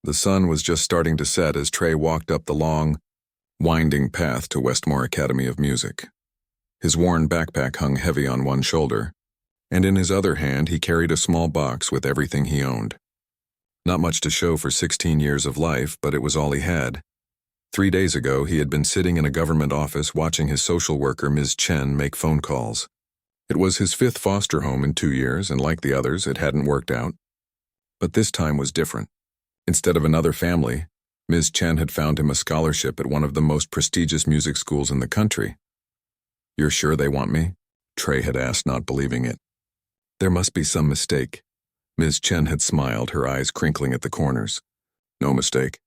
The sun was just starting to set as Trey walked up the long, winding path to Westmore Academy of Music. His worn backpack hung heavy on one shoulder, and in his other hand he carried a small box with everything he owned. Not much to show for 16 years of life, but it was all he had. 3 days ago, he had been sitting in a government office watching his social worker, Ms. Chen, make phone calls. It was his 5th foster home in 2 years, and like the others, it hadn't worked out. But this time was different. Instead of another family, Ms. Chen had found him a scholarship at one of the most prestigious music schools in the country. "You're sure they want me?" Trey had asked, not believing it. "There must be some mistake." Ms. Chen had smiled, her eyes crinkling at the corners. "No mistake.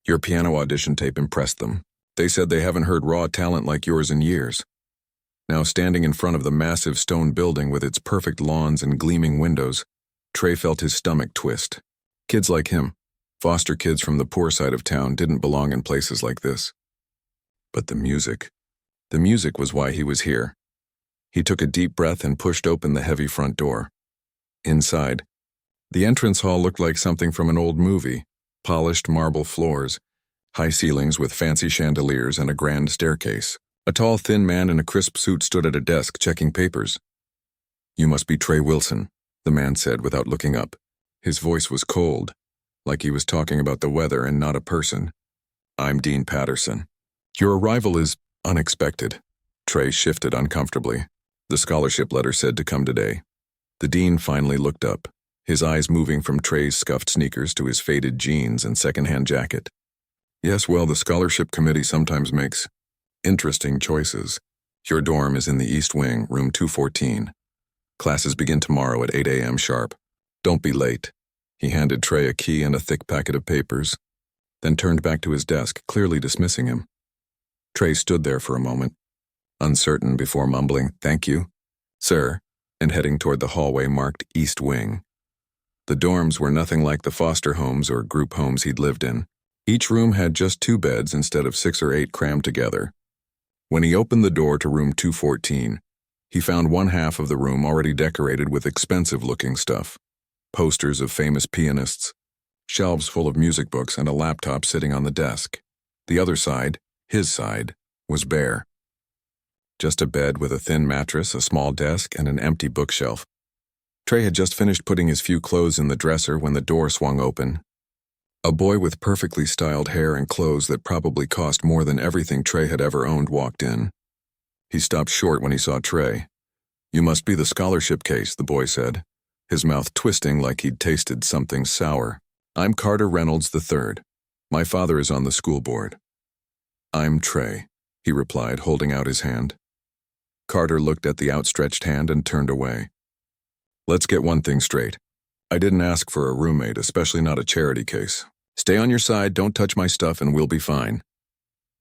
Your piano audition tape impressed them. They said they haven't heard raw talent like yours in years." Now standing in front of the massive stone building with its perfect lawns and gleaming windows, Trey felt his stomach twist. Kids like him, foster kids from the poor side of town, didn't belong in places like this. But the music was why he was here. He took a deep breath and pushed open the heavy front door. Inside, the entrance hall looked like something from an old movie: polished marble floors, high ceilings with fancy chandeliers, and a grand staircase. A tall, thin man in a crisp suit stood at a desk checking papers. "You must be Trey Wilson," the man said without looking up. His voice was cold, like he was talking about the weather and not a person. "I'm Dean Patterson. Your arrival is unexpected." Trey shifted uncomfortably. "The scholarship letter said to come today." The dean finally looked up, his eyes moving from Trey's scuffed sneakers to his faded jeans and secondhand jacket. "Yes, well, the scholarship committee sometimes makes interesting choices. Your dorm is in the East Wing, room 214. Classes begin tomorrow at 8 a.m. sharp. Don't be late." He handed Trey a key and a thick packet of papers, then turned back to his desk, clearly dismissing him. Trey stood there for a moment, uncertain, before mumbling, "Thank you, sir," and heading toward the hallway marked East Wing. The dorms were nothing like the foster homes or group homes he'd lived in. Each room had just 2 beds instead of 6 or 8 crammed together. When he opened the door to room 214, he found one half of the room already decorated with expensive-looking stuff: posters of famous pianists, shelves full of music books, and a laptop sitting on the desk. The other side, his side, was bare. Just a bed with a thin mattress, a small desk, and an empty bookshelf. Trey had just finished putting his few clothes in the dresser when the door swung open. A boy with perfectly styled hair and clothes that probably cost more than everything Trey had ever owned walked in. He stopped short when he saw Trey. "You must be the scholarship case," the boy said, his mouth twisting like he'd tasted something sour. "I'm Carter Reynolds III. My father is on the school board." "I'm Trey," he replied, holding out his hand. Carter looked at the outstretched hand and turned away. "Let's get one thing straight. I didn't ask for a roommate, especially not a charity case. Stay on your side, don't touch my stuff, and we'll be fine."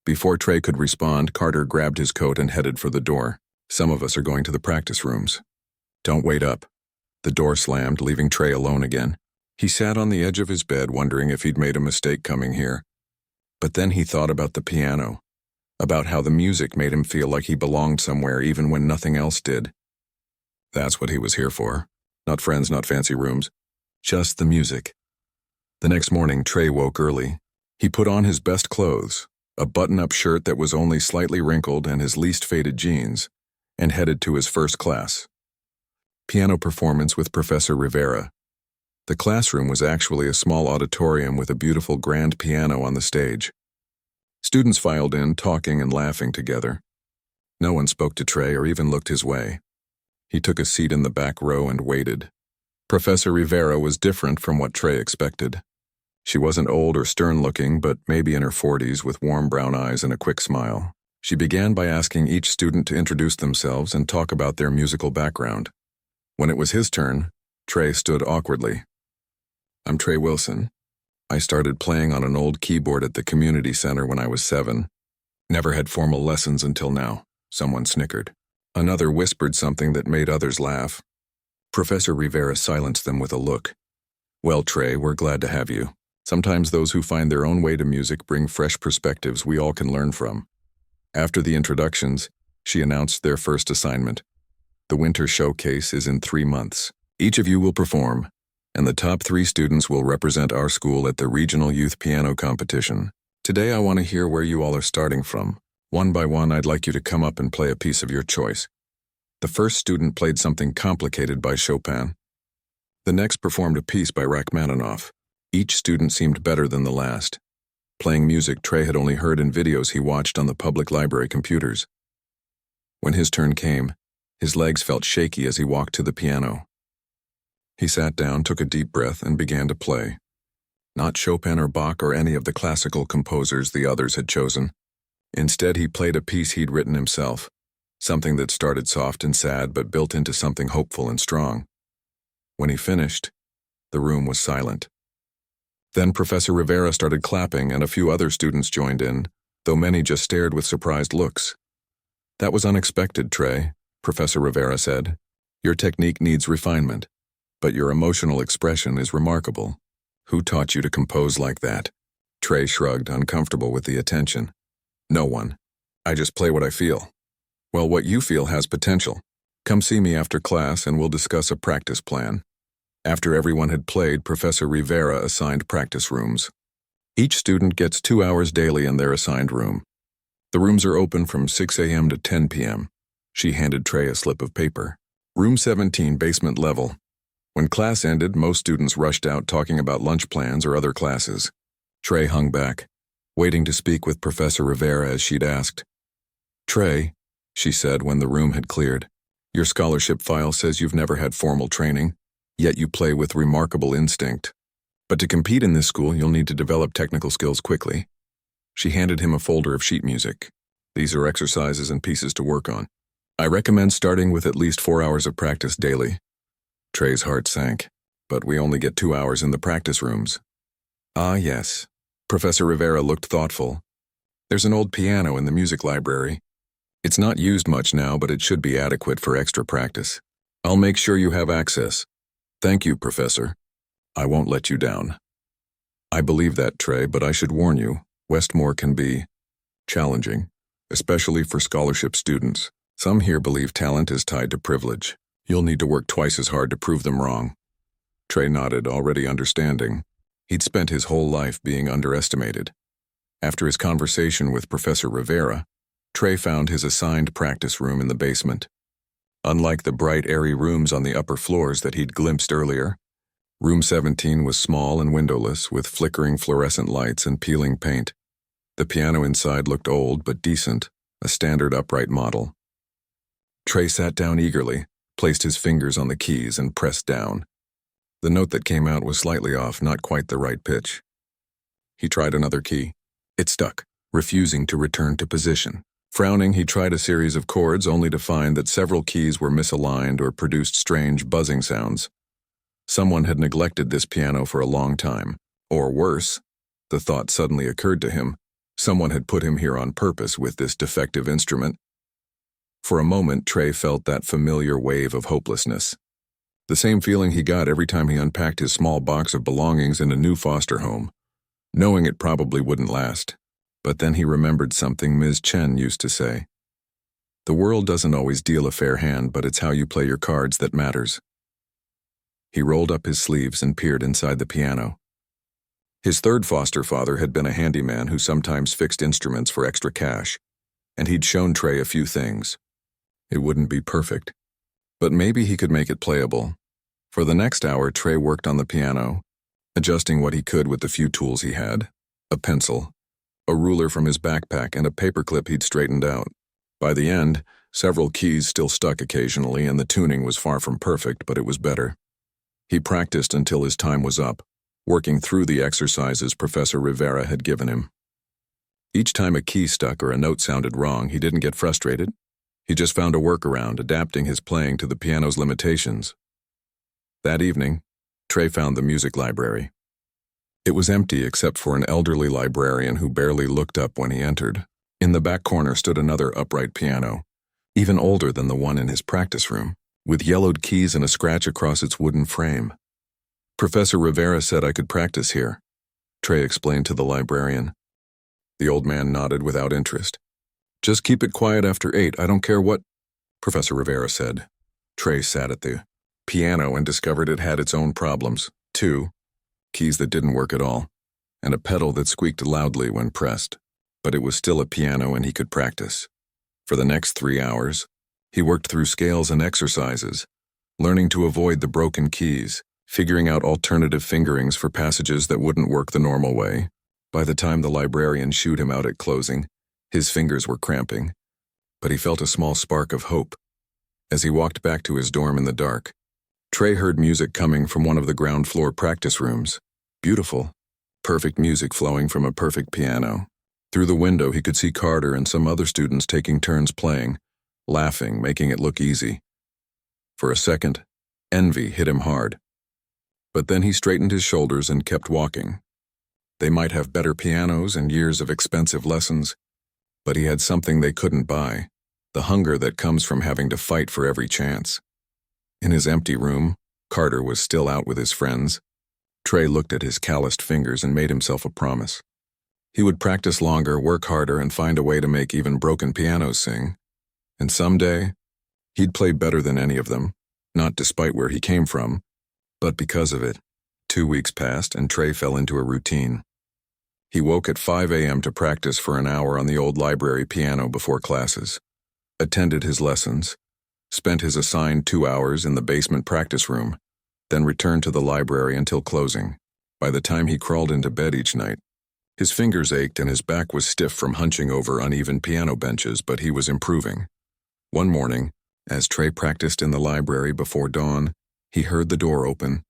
Before Trey could respond, Carter grabbed his coat and headed for the door. "Some of us are going to the practice rooms. Don't wait up." The door slammed, leaving Trey alone again. He sat on the edge of his bed, wondering if he'd made a mistake coming here. But then he thought about the piano, about how the music made him feel like he belonged somewhere even when nothing else did. That's what he was here for. Not friends, not fancy rooms. Just the music. The next morning, Trey woke early. He put on his best clothes, a button-up shirt that was only slightly wrinkled and his least faded jeans, and headed to his first class. Piano performance with Professor Rivera. The classroom was actually a small auditorium with a beautiful grand piano on the stage. Students filed in, talking and laughing together. No one spoke to Trey or even looked his way. He took a seat in the back row and waited. Professor Rivera was different from what Trey expected. She wasn't old or stern-looking, but maybe in her 40s with warm brown eyes and a quick smile. She began by asking each student to introduce themselves and talk about their musical background. When it was his turn, Trey stood awkwardly. "I'm Trey Wilson. I started playing on an old keyboard at the community center when I was 7. Never had formal lessons until now." Someone snickered. Another whispered something that made others laugh. Professor Rivera silenced them with a look. "Well, Trey, we're glad to have you. Sometimes those who find their own way to music bring fresh perspectives we all can learn from." After the introductions, she announced their first assignment. "The winter showcase is in 3 months. Each of you will perform and the top 3 students will represent our school at the Regional Youth Piano Competition. Today I want to hear where you all are starting from. One by one, I'd like you to come up and play a piece of your choice. The first student played something complicated by Chopin. The next performed a piece by Rachmaninoff. Each student seemed better than the last. Playing music Trey had only heard in videos he watched on the public library computers. When his turn came, his legs felt shaky as he walked to the piano. He sat down, took a deep breath, and began to play. Not Chopin or Bach or any of the classical composers the others had chosen. Instead, he played a piece he'd written himself, something that started soft and sad but built into something hopeful and strong. When he finished, the room was silent. Then Professor Rivera started clapping and a few other students joined in, though many just stared with surprised looks. "That was unexpected, Trey," Professor Rivera said. "Your technique needs refinement, but your emotional expression is remarkable. Who taught you to compose like that?" Trey shrugged, uncomfortable with the attention. "No one. I just play what I feel." "Well, what you feel has potential. Come see me after class and we'll discuss a practice plan." After everyone had played, Professor Rivera assigned practice rooms. Each student gets 2 hours daily in their assigned room. The rooms are open from 6 a.m. to 10 p.m. She handed Trey a slip of paper. Room 17, basement level. When class ended, most students rushed out talking about lunch plans or other classes. Trey hung back, waiting to speak with Professor Rivera as she'd asked. "Trey," she said when the room had cleared, "your scholarship file says you've never had formal training, yet you play with remarkable instinct. But to compete in this school, you'll need to develop technical skills quickly." She handed him a folder of sheet music. "These are exercises and pieces to work on. I recommend starting with at least 4 hours of practice daily." Trey's heart sank. "But we only get 2 hours in the practice rooms." "Ah, yes." Professor Rivera looked thoughtful. "There's an old piano in the music library. It's not used much now, but it should be adequate for extra practice. I'll make sure you have access." "Thank you, Professor. I won't let you down." "I believe that, Trey, but I should warn you, Westmore can be challenging, especially for scholarship students. Some here believe talent is tied to privilege. You'll need to work twice as hard to prove them wrong." Trey nodded, already understanding. He'd spent his whole life being underestimated. After his conversation with Professor Rivera, Trey found his assigned practice room in the basement. Unlike the bright, airy rooms on the upper floors that he'd glimpsed earlier, Room 17 was small and windowless, with flickering fluorescent lights and peeling paint. The piano inside looked old but decent, a standard upright model. Trey sat down eagerly, placed his fingers on the keys, and pressed down. The note that came out was slightly off, not quite the right pitch. He tried another key. It stuck, refusing to return to position. Frowning, he tried a series of chords, only to find that several keys were misaligned or produced strange buzzing sounds. Someone had neglected this piano for a long time. Or worse, the thought suddenly occurred to him, someone had put him here on purpose with this defective instrument. For a moment, Trey felt that familiar wave of hopelessness. The same feeling he got every time he unpacked his small box of belongings in a new foster home, knowing it probably wouldn't last. But then he remembered something Ms. Chen used to say. "The world doesn't always deal a fair hand, but it's how you play your cards that matters." He rolled up his sleeves and peered inside the piano. His third foster father had been a handyman who sometimes fixed instruments for extra cash, and he'd shown Trey a few things. It wouldn't be perfect, but maybe he could make it playable. For the next hour, Trey worked on the piano, adjusting what he could with the few tools he had: a pencil, a ruler from his backpack, and a paperclip he'd straightened out. By the end, several keys still stuck occasionally, and the tuning was far from perfect, but it was better. He practiced until his time was up, working through the exercises Professor Rivera had given him. Each time a key stuck or a note sounded wrong, he didn't get frustrated. He just found a workaround, adapting his playing to the piano's limitations. That evening, Trey found the music library. It was empty except for an elderly librarian who barely looked up when he entered. In the back corner stood another upright piano, even older than the one in his practice room, with yellowed keys and a scratch across its wooden frame. "Professor Rivera said I could practice here," Trey explained to the librarian. The old man nodded without interest. "Just keep it quiet after 8, I don't care what," Professor Rivera said. Trey sat at the piano and discovered it had its own problems. 2, keys that didn't work at all, and a pedal that squeaked loudly when pressed. But it was still a piano and he could practice. For the next 3 hours, he worked through scales and exercises, learning to avoid the broken keys, figuring out alternative fingerings for passages that wouldn't work the normal way. By the time the librarian shooed him out at closing, his fingers were cramping, but he felt a small spark of hope. As he walked back to his dorm in the dark, Trey heard music coming from one of the ground floor practice rooms. Beautiful, perfect music flowing from a perfect piano. Through the window, he could see Carter and some other students taking turns playing, laughing, making it look easy. For a second, envy hit him hard. But then he straightened his shoulders and kept walking. They might have better pianos and years of expensive lessons, but he had something they couldn't buy, the hunger that comes from having to fight for every chance. In his empty room, Carter was still out with his friends. Trey looked at his calloused fingers and made himself a promise. He would practice longer, work harder, and find a way to make even broken pianos sing. And someday, he'd play better than any of them, not despite where he came from, but because of it. 2 weeks passed and Trey fell into a routine. He woke at 5 a.m. to practice for an hour on the old library piano before classes, attended his lessons, spent his assigned 2 hours in the basement practice room, then returned to the library until closing. By the time he crawled into bed each night, his fingers ached and his back was stiff from hunching over uneven piano benches, but he was improving. One morning, as Trey practiced in the library before dawn, he heard the door open.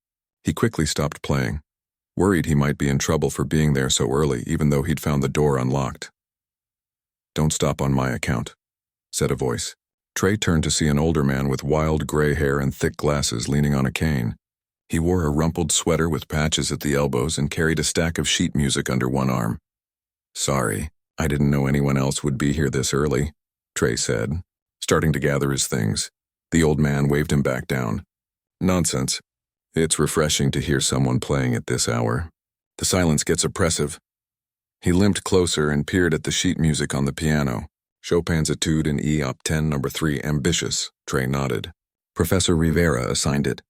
He quickly stopped playing, worried he might be in trouble for being there so early, even though he'd found the door unlocked. "Don't stop on my account," said a voice. Trey turned to see an older man with wild gray hair and thick glasses leaning on a cane. He wore a rumpled sweater with patches at the elbows and carried a stack of sheet music under one arm. "Sorry, I didn't know anyone else would be here this early," Trey said, starting to gather his things. The old man waved him back down. "Nonsense. It's refreshing to hear someone playing at this hour." The silence gets oppressive. He limped closer and peered at the sheet music on the piano. Chopin's Etude in E Op 10 No. 3, Ambitious, Trey nodded. "Professor Rivera assigned it.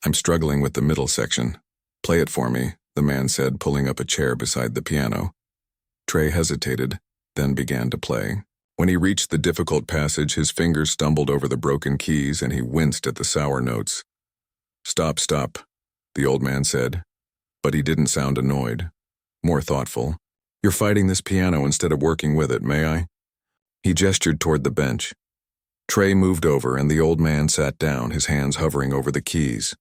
I'm struggling with the middle section. Play it for me," the man said, pulling up a chair beside the piano. Trey hesitated, then began to play. When he reached the difficult passage, his fingers stumbled over the broken keys and he winced at the sour notes. "Stop, stop," the old man said, but he didn't sound annoyed, more thoughtful. "You're fighting this piano instead of working with it, may I?" He gestured toward the bench. Trey moved over and the old man sat down, his hands hovering over the keys.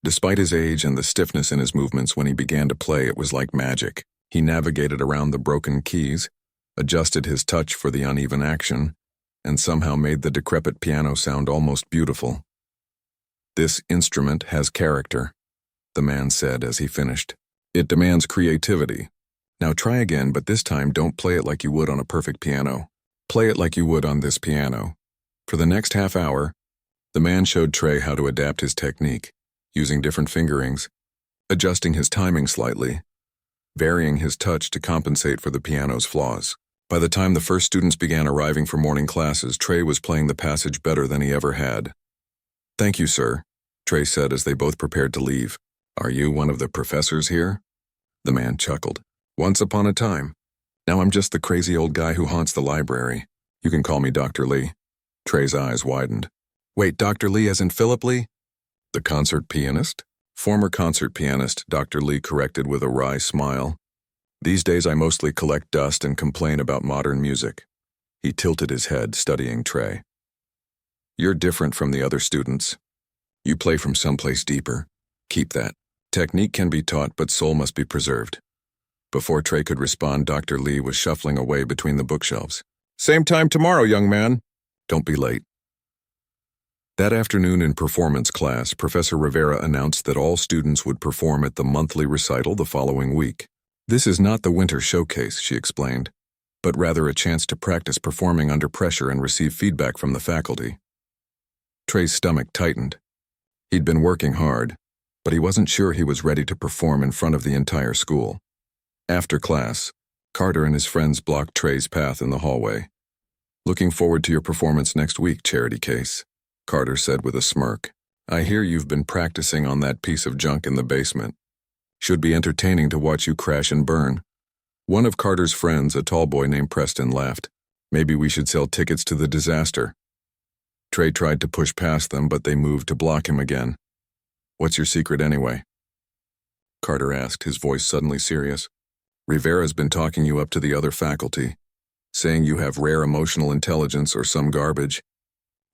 Despite his age and the stiffness in his movements when he began to play, it was like magic. He navigated around the broken keys, adjusted his touch for the uneven action, and somehow made the decrepit piano sound almost beautiful. "This instrument has character," the man said as he finished. "It demands creativity. Now try again, but this time don't play it like you would on a perfect piano. Play it like you would on this piano." For the next half hour, the man showed Trey how to adapt his technique, using different fingerings, adjusting his timing slightly, varying his touch to compensate for the piano's flaws. By the time the first students began arriving for morning classes, Trey was playing the passage better than he ever had. "Thank you, sir," Trey said as they both prepared to leave. "Are you one of the professors here?" The man chuckled. "Once upon a time. Now I'm just the crazy old guy who haunts the library. You can call me Dr. Lee." Trey's eyes widened. "Wait, Dr. Lee as in Philip Lee?" "The concert pianist?" "Former concert pianist," Dr. Lee corrected with a wry smile. "These days I mostly collect dust and complain about modern music." He tilted his head, studying Trey. "You're different from the other students. You play from someplace deeper. Keep that. Technique can be taught, but soul must be preserved." Before Trey could respond, Dr. Lee was shuffling away between the bookshelves. "Same time tomorrow, young man. Don't be late." That afternoon in performance class, Professor Rivera announced that all students would perform at the monthly recital the following week. "This is not the winter showcase," she explained, "but rather a chance to practice performing under pressure and receive feedback from the faculty." Trey's stomach tightened. He'd been working hard, but he wasn't sure he was ready to perform in front of the entire school. After class, Carter and his friends blocked Trey's path in the hallway. "Looking forward to your performance next week, Charity Case," Carter said with a smirk. "I hear you've been practicing on that piece of junk in the basement." Should be entertaining to watch you crash and burn. One of Carter's friends, a tall boy named Preston, laughed. Maybe we should sell tickets to the disaster. Trey tried to push past them, but they moved to block him again. What's your secret anyway? Carter asked, his voice suddenly serious. Rivera's been talking you up to the other faculty, saying you have rare emotional intelligence or some garbage.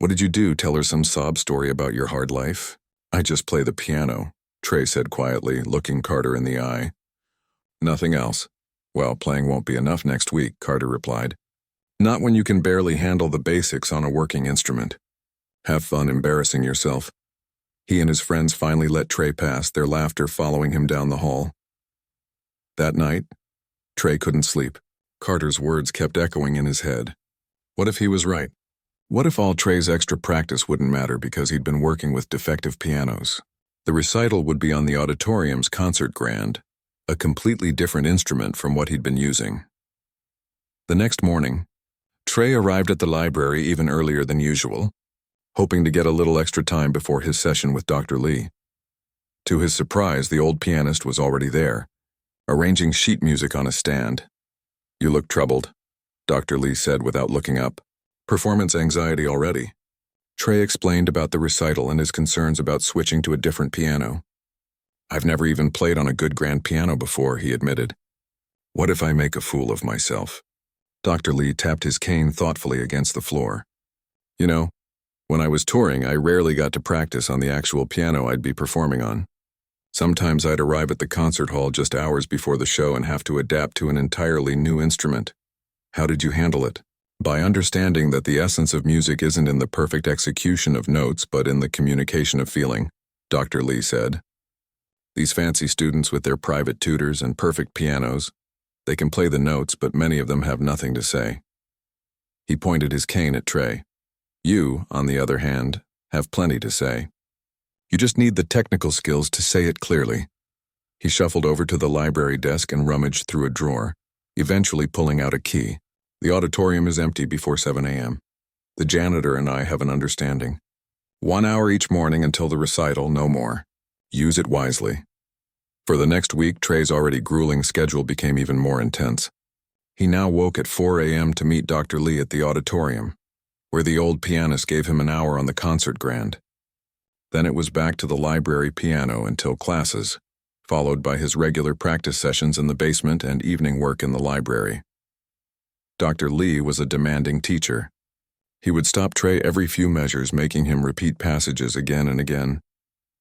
What did you do, tell her some sob story about your hard life? I just play the piano, Trey said quietly, looking Carter in the eye. Nothing else. Well, playing won't be enough next week, Carter replied. Not when you can barely handle the basics on a working instrument. Have fun embarrassing yourself. He and his friends finally let Trey pass, their laughter following him down the hall. That night, Trey couldn't sleep. Carter's words kept echoing in his head. What if he was right? What if all Trey's extra practice wouldn't matter because he'd been working with defective pianos? The recital would be on the auditorium's concert grand, a completely different instrument from what he'd been using. The next morning, Trey arrived at the library even earlier than usual, hoping to get a little extra time before his session with Dr. Lee. To his surprise, the old pianist was already there, arranging sheet music on a stand. You look troubled, Dr. Lee said without looking up. Performance anxiety already. Trey explained about the recital and his concerns about switching to a different piano. I've never even played on a good grand piano before, he admitted. What if I make a fool of myself? Dr. Lee tapped his cane thoughtfully against the floor. You know, when I was touring, I rarely got to practice on the actual piano I'd be performing on. Sometimes I'd arrive at the concert hall just hours before the show and have to adapt to an entirely new instrument. How did you handle it? By understanding that the essence of music isn't in the perfect execution of notes but in the communication of feeling, Dr. Lee said. These fancy students with their private tutors and perfect pianos, they can play the notes, but many of them have nothing to say. He pointed his cane at Trey. You, on the other hand, have plenty to say. You just need the technical skills to say it clearly. He shuffled over to the library desk and rummaged through a drawer, eventually pulling out a key. The auditorium is empty before 7 a.m. The janitor and I have an understanding. 1 hour each morning until the recital, no more. Use it wisely. For the next week, Trey's already grueling schedule became even more intense. He now woke at 4 a.m. to meet Dr. Lee at the auditorium, where the old pianist gave him an hour on the concert grand. Then it was back to the library piano until classes, followed by his regular practice sessions in the basement and evening work in the library. Dr. Lee was a demanding teacher. He would stop Trey every few measures, making him repeat passages again and again,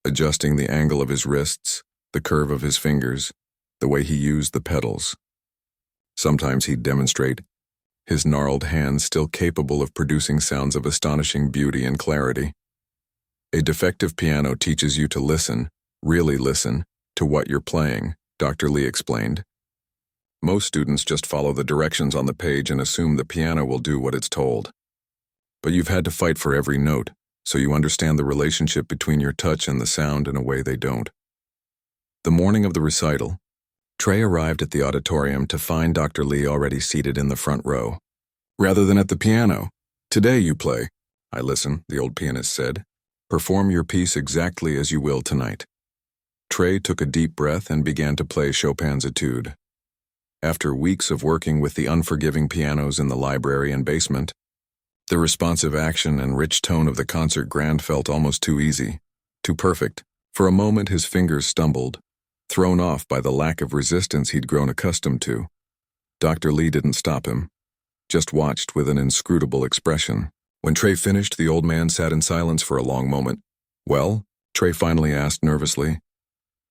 adjusting the angle of his wrists, the curve of his fingers, the way he used the pedals. Sometimes he'd demonstrate, his gnarled hands still capable of producing sounds of astonishing beauty and clarity. A defective piano teaches you to listen, really listen, to what you're playing, Dr. Lee explained. Most students just follow the directions on the page and assume the piano will do what it's told. But you've had to fight for every note, so you understand the relationship between your touch and the sound in a way they don't. The morning of the recital, Trey arrived at the auditorium to find Dr. Lee already seated in the front row. Rather than at the piano, today you play. I listen, the old pianist said. Perform your piece exactly as you will tonight. Trey took a deep breath and began to play Chopin's Etude. After weeks of working with the unforgiving pianos in the library and basement, the responsive action and rich tone of the concert grand felt almost too easy, too perfect. For a moment his fingers stumbled, thrown off by the lack of resistance he'd grown accustomed to. Dr. Lee didn't stop him, just watched with an inscrutable expression. When Trey finished, the old man sat in silence for a long moment. Well, Trey finally asked nervously.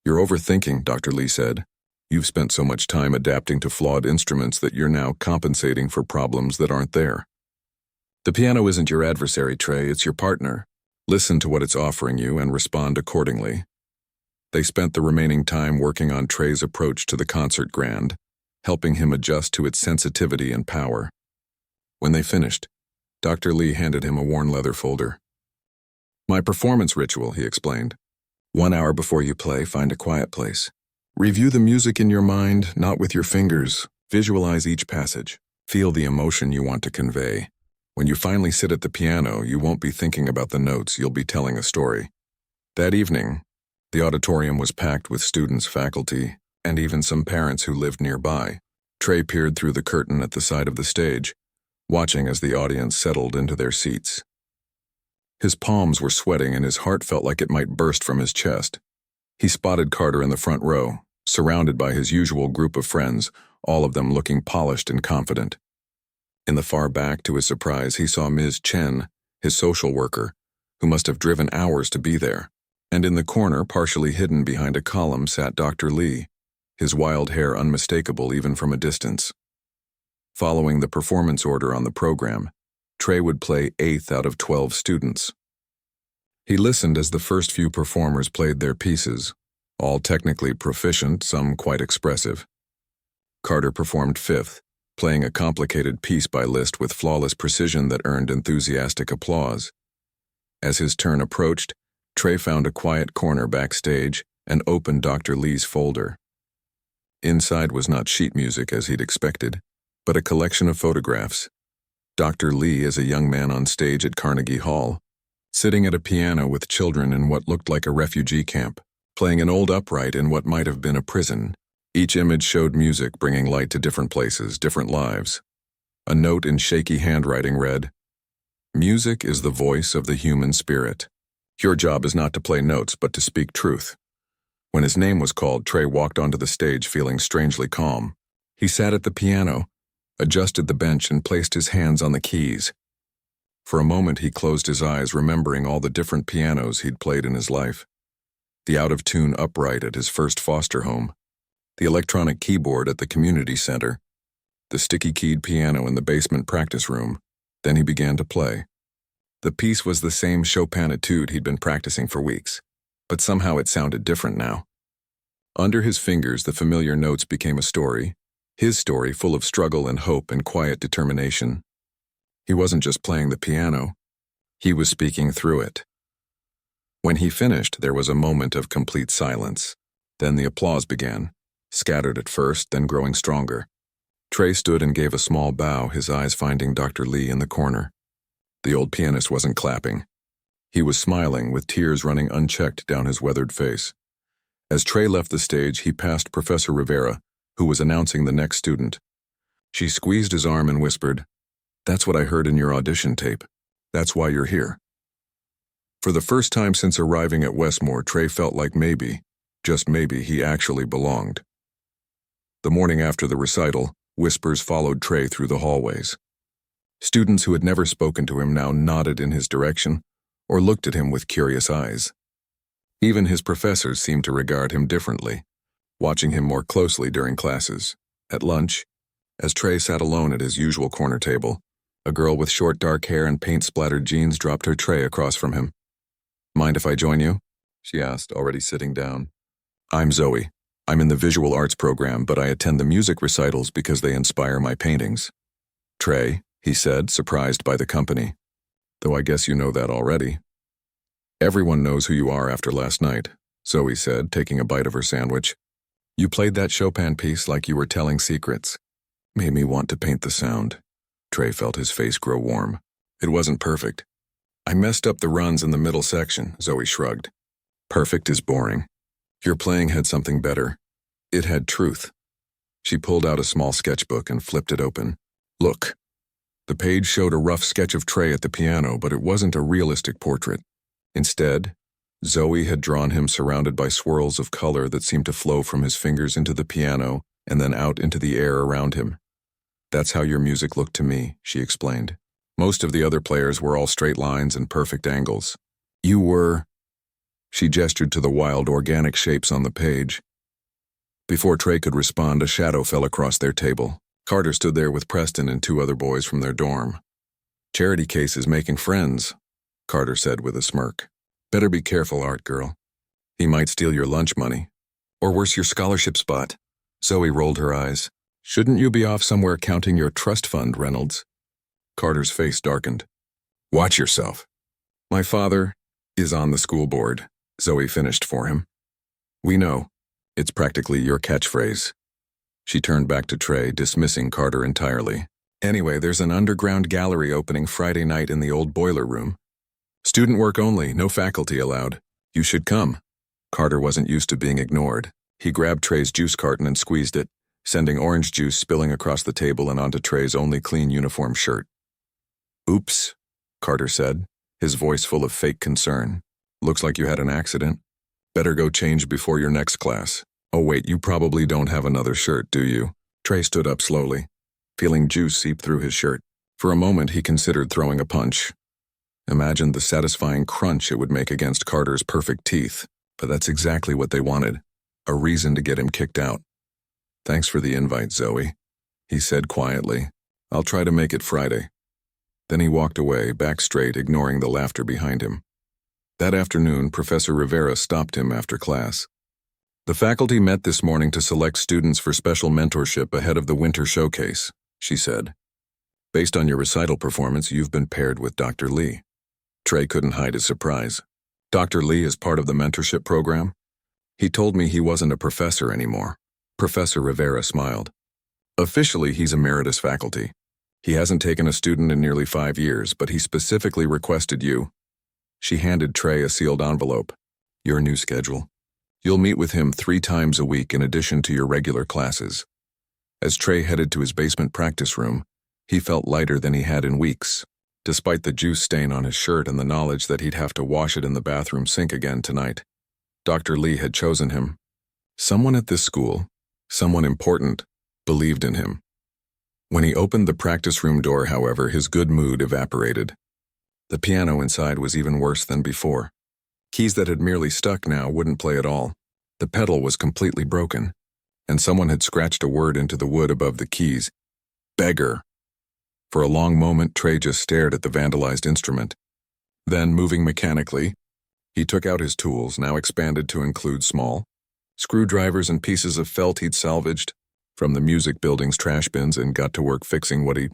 You're overthinking, Dr. Lee said. You've spent so much time adapting to flawed instruments that you're now compensating for problems that aren't there. The piano isn't your adversary, Trey, it's your partner. Listen to what it's offering you and respond accordingly. They spent the remaining time working on Trey's approach to the concert grand, helping him adjust to its sensitivity and power. When they finished, Dr. Lee handed him a worn leather folder. My performance ritual, he explained. 1 hour before you play, find a quiet place. Review the music in your mind, not with your fingers. Visualize each passage. Feel the emotion you want to convey. When you finally sit at the piano, you won't be thinking about the notes, you'll be telling a story. That evening, The auditorium was packed with students, faculty, and even some parents who lived nearby. Trey peered through the curtain at the side of the stage, watching as the audience settled into their seats. His palms were sweating and his heart felt like it might burst from his chest. He spotted Carter in the front row, surrounded by his usual group of friends, all of them looking polished and confident. In the far back, to his surprise, he saw Ms. Chen, his social worker, who must have driven hours to be there. And in the corner, partially hidden behind a column, sat Dr. Lee, his wild hair unmistakable even from a distance. Following the performance order on the program, Trey would play 8th out of 12 students. He listened as the first few performers played their pieces, all technically proficient, some quite expressive. Carter performed 5th, playing a complicated piece by Liszt with flawless precision that earned enthusiastic applause. As his turn approached, Trey found a quiet corner backstage and opened Dr. Lee's folder. Inside was not sheet music as he'd expected, but a collection of photographs. Dr. Lee is a young man on stage at Carnegie Hall, sitting at a piano with children in what looked like a refugee camp, playing an old upright in what might have been a prison. Each image showed music bringing light to different places, different lives. A note in shaky handwriting read, "Music is the voice of the human spirit. Your job is not to play notes, but to speak truth." When his name was called, Trey walked onto the stage feeling strangely calm. He sat at the piano, adjusted the bench, and placed his hands on the keys. For a moment, he closed his eyes, remembering all the different pianos he'd played in his life. The out-of-tune upright at his first foster home, the electronic keyboard at the community center, the sticky-keyed piano in the basement practice room. Then he began to play. The piece was the same Chopin etude he'd been practicing for weeks, but somehow it sounded different now. Under his fingers, the familiar notes became a story, his story full of struggle and hope and quiet determination. He wasn't just playing the piano, he was speaking through it. When he finished, there was a moment of complete silence. Then the applause began, scattered at first, then growing stronger. Trey stood and gave a small bow, his eyes finding Dr. Lee in the corner. The old pianist wasn't clapping. He was smiling, with tears running unchecked down his weathered face. As Trey left the stage, he passed Professor Rivera, who was announcing the next student. She squeezed his arm and whispered, "That's what I heard in your audition tape. That's why you're here." For the first time since arriving at Westmore, Trey felt like maybe, just maybe, he actually belonged. The morning after the recital, whispers followed Trey through the hallways. Students who had never spoken to him now nodded in his direction or looked at him with curious eyes. Even his professors seemed to regard him differently, watching him more closely during classes. At lunch, as Trey sat alone at his usual corner table, a girl with short dark hair and paint-splattered jeans dropped her tray across from him. "Mind if I join you?" she asked, already sitting down. "I'm Zoe. I'm in the visual arts program, but I attend the music recitals because they inspire my paintings." "Trey," he said, surprised by the company. "Though I guess you know that already." "Everyone knows who you are after last night," Zoe said, taking a bite of her sandwich. "You played that Chopin piece like you were telling secrets. Made me want to paint the sound." Trey felt his face grow warm. "It wasn't perfect. I messed up the runs in the middle section," Zoe shrugged. "Perfect is boring. Your playing had something better. It had truth." She pulled out a small sketchbook and flipped it open. "Look." The page showed a rough sketch of Trey at the piano, but it wasn't a realistic portrait. Instead, Zoe had drawn him surrounded by swirls of color that seemed to flow from his fingers into the piano and then out into the air around him. "That's how your music looked to me," she explained. "Most of the other players were all straight lines and perfect angles. You were..." She gestured to the wild, organic shapes on the page. Before Trey could respond, a shadow fell across their table. Carter stood there with Preston and 2 other boys from their dorm. "Charity case is making friends," Carter said with a smirk. "Better be careful, art girl. He might steal your lunch money. Or worse, your scholarship spot." Zoe rolled her eyes. "Shouldn't you be off somewhere counting your trust fund, Reynolds?" Carter's face darkened. "Watch yourself." "My father is on the school board," Zoe finished for him. "We know. It's practically your catchphrase." She turned back to Trey, dismissing Carter entirely. "Anyway, there's an underground gallery opening Friday night in the old boiler room. Student work only, no faculty allowed. You should come." Carter wasn't used to being ignored. He grabbed Trey's juice carton and squeezed it, sending orange juice spilling across the table and onto Trey's only clean uniform shirt. "Oops," Carter said, his voice full of fake concern. "Looks like you had an accident. Better go change before your next class. Oh wait, you probably don't have another shirt, do you?" Trey stood up slowly, feeling juice seep through his shirt. For a moment he considered throwing a punch. Imagined the satisfying crunch it would make against Carter's perfect teeth, but that's exactly what they wanted, a reason to get him kicked out. "Thanks for the invite, Zoe," he said quietly. "I'll try to make it Friday." Then he walked away, back straight, ignoring the laughter behind him. That afternoon, Professor Rivera stopped him after class. "The faculty met this morning to select students for special mentorship ahead of the winter showcase," she said. "Based on your recital performance, you've been paired with Dr. Lee." Trey couldn't hide his surprise. "Dr. Lee is part of the mentorship program?" "He told me he wasn't a professor anymore." Professor Rivera smiled. "Officially, he's emeritus faculty. He hasn't taken a student in nearly 5 years, but he specifically requested you." She handed Trey a sealed envelope. "Your new schedule. You'll meet with him 3 times a week in addition to your regular classes." As Trey headed to his basement practice room, he felt lighter than he had in weeks, despite the juice stain on his shirt and the knowledge that he'd have to wash it in the bathroom sink again tonight. Dr. Lee had chosen him. Someone at this school, someone important, believed in him. When he opened the practice room door, however, his good mood evaporated. The piano inside was even worse than before. Keys that had merely stuck now wouldn't play at all. The pedal was completely broken, and someone had scratched a word into the wood above the keys. "Beggar." For a long moment, Trey just stared at the vandalized instrument. Then, moving mechanically, he took out his tools, now expanded to include small screwdrivers and pieces of felt he'd salvaged from the music building's trash bins, and got to work fixing what he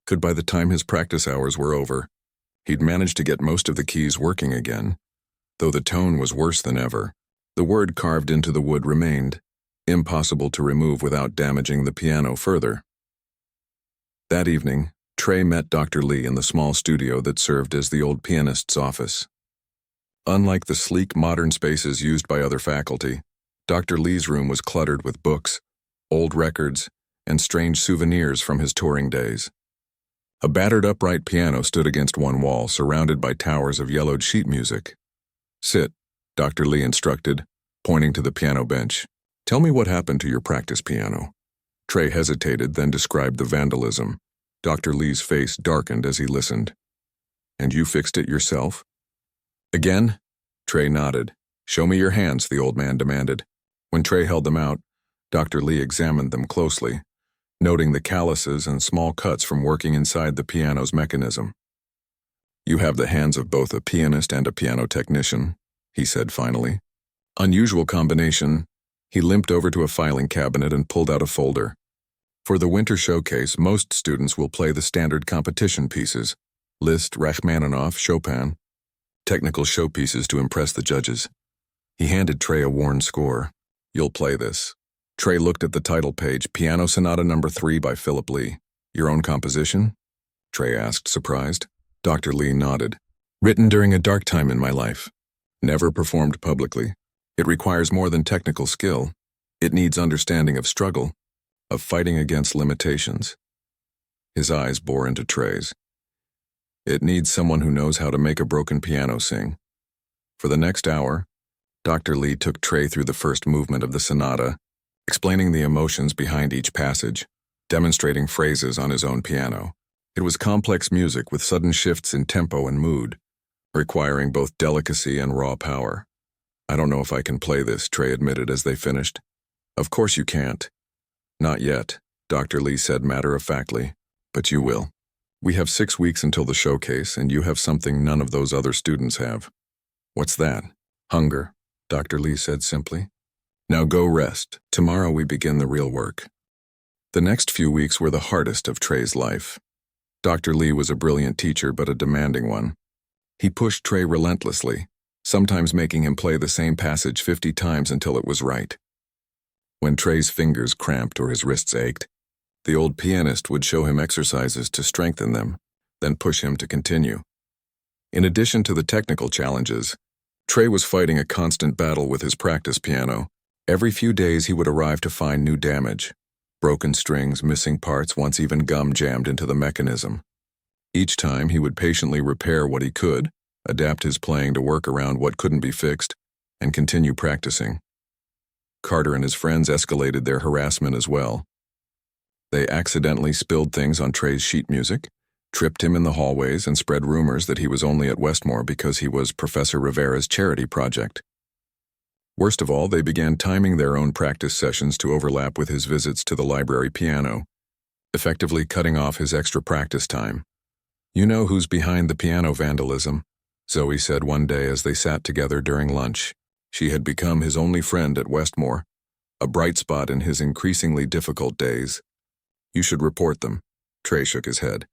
could. By the time his practice hours were over, he'd managed to get most of the keys working again, though the tone was worse than ever. The word carved into the wood remained, impossible to remove without damaging the piano further. That evening, Trey met Dr. Lee in the small studio that served as the old pianist's office. Unlike the sleek modern spaces used by other faculty, Dr. Lee's room was cluttered with books, old records, and strange souvenirs from his touring days. A battered upright piano stood against one wall, surrounded by towers of yellowed sheet music. "Sit," Dr. Lee instructed, pointing to the piano bench. "Tell me what happened to your practice piano." Trey hesitated, then described the vandalism. Dr. Lee's face darkened as he listened. "And you fixed it yourself?" "Again?" Trey nodded. "Show me your hands," the old man demanded. When Trey held them out, Dr. Lee examined them closely, noting the calluses and small cuts from working inside the piano's mechanism. "You have the hands of both a pianist and a piano technician," he said finally. "Unusual combination." He limped over to a filing cabinet and pulled out a folder. "For the winter showcase, most students will play the standard competition pieces: Liszt, Rachmaninoff, Chopin, technical showpieces to impress the judges." He handed Trey a worn score. "You'll play this." Trey looked at the title page, Piano Sonata No. 3 by Philip Lee. "Your own composition?" Trey asked, surprised. Dr. Lee nodded. "Written during a dark time in my life. Never performed publicly. It requires more than technical skill. It needs understanding of struggle, of fighting against limitations." His eyes bore into Trey's. "It needs someone who knows how to make a broken piano sing." For the next hour, Dr. Lee took Trey through the first movement of the sonata, explaining the emotions behind each passage, demonstrating phrases on his own piano. It was complex music with sudden shifts in tempo and mood, requiring both delicacy and raw power. "I don't know if I can play this," Trey admitted as they finished. "Of course you can't." "Not yet," Dr. Lee said matter-of-factly, "but you will. We have 6 weeks until the showcase, and you have something none of those other students have." "What's that?" "Hunger," Dr. Lee said simply. "Now go rest. Tomorrow we begin the real work." The next few weeks were the hardest of Trey's life. Dr. Lee was a brilliant teacher, but a demanding one. He pushed Trey relentlessly, sometimes making him play the same passage 50 times until it was right. When Trey's fingers cramped or his wrists ached, the old pianist would show him exercises to strengthen them, then push him to continue. In addition to the technical challenges, Trey was fighting a constant battle with his practice piano. Every few days he would arrive to find new damage. Broken strings, missing parts, once even gum jammed into the mechanism. Each time he would patiently repair what he could, adapt his playing to work around what couldn't be fixed, and continue practicing. Carter and his friends escalated their harassment as well. They accidentally spilled things on Trey's sheet music, tripped him in the hallways, and spread rumors that he was only at Westmore because he was Professor Rivera's charity project. Worst of all, they began timing their own practice sessions to overlap with his visits to the library piano, effectively cutting off his extra practice time. "You know who's behind the piano vandalism," Zoe said one day as they sat together during lunch. She had become his only friend at Westmore, a bright spot in his increasingly difficult days. "You should report them." Trey shook his head.